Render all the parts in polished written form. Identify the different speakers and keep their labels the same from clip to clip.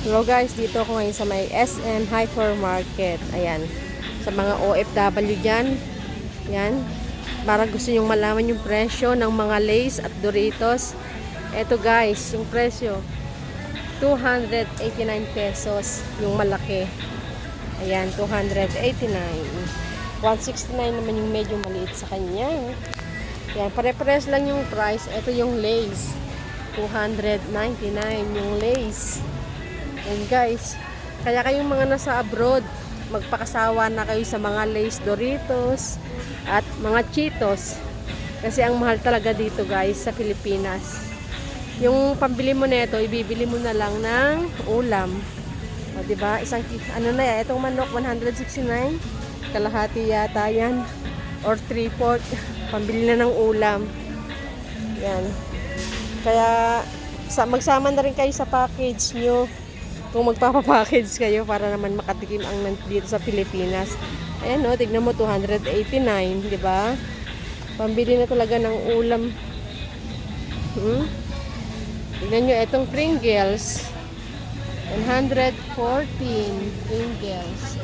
Speaker 1: Hello guys, dito ako ngayon sa may SM Hypermarket. Ayan, sa mga OFW dyan. Yan, para gusto nyong malaman yung presyo ng mga Lay's at Doritos. Eto guys, yung presyo 289 pesos yung malaki. Ayan, 289. 169 naman yung medyo maliit sa kanya. Yan, pare-pares lang yung price. Ito yung Lay's, 299 yung Lay's. And guys, kaya kayong mga nasa abroad, magpakasawa na kayo sa mga Lay's, Doritos at mga Cheetos. Kasi ang mahal talaga dito guys sa Pilipinas. Yung pambili mo nito, ibibili mo na lang ng ulam. O diba? Isang ano na yan, itong manok 169, kalahati yata yan or 3/4. Pambili na ng ulam. Yan. Kaya magsama na rin kayo sa package nyo. Kung magpapapackage kayo para naman makatikim ang dito sa Pilipinas. Ayan o, tignan mo 289, di ba? Pambili na talaga ng ulam. Tignan nyo, itong Pringles. 114 Pringles.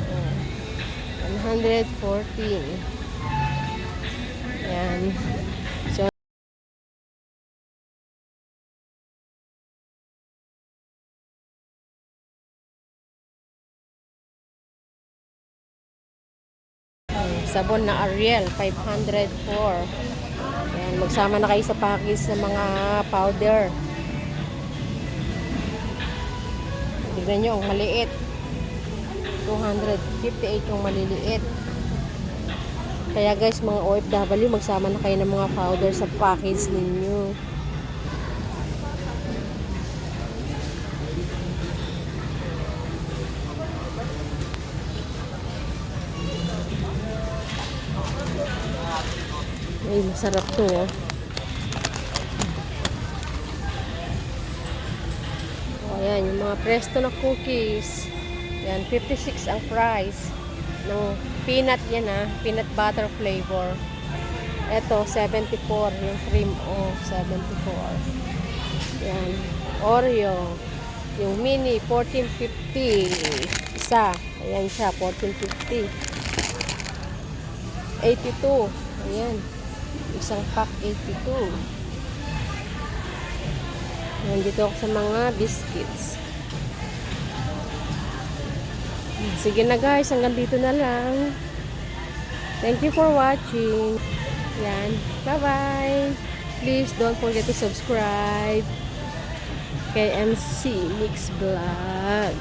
Speaker 1: 114. Ayan. So, sabon na Ariel, 504. Ayan, magsama na kayo sa package ng mga powder. Tignan nyo, ang maliit. 258 yung maliliit. Kaya guys, mga OFW, magsama na kayo ng mga powder sa package ninyo. Ay, masarap to oh. Ayan, yung mga Presto na cookies. Ayan, 56 ang price. No, peanut yan peanut butter flavor. Ito, 74. Yung cream, 74. Ayan, Oreo. Yung mini, 1450. Isa. Ayan siya, 1450. 82. Ayan. Isang pack, 82. Nandito ako sa mga biscuits. Sige na guys, hanggang dito na lang. Thank you for watching. Yan. Bye-bye. Please don't forget to subscribe kay MC Mix Vlog.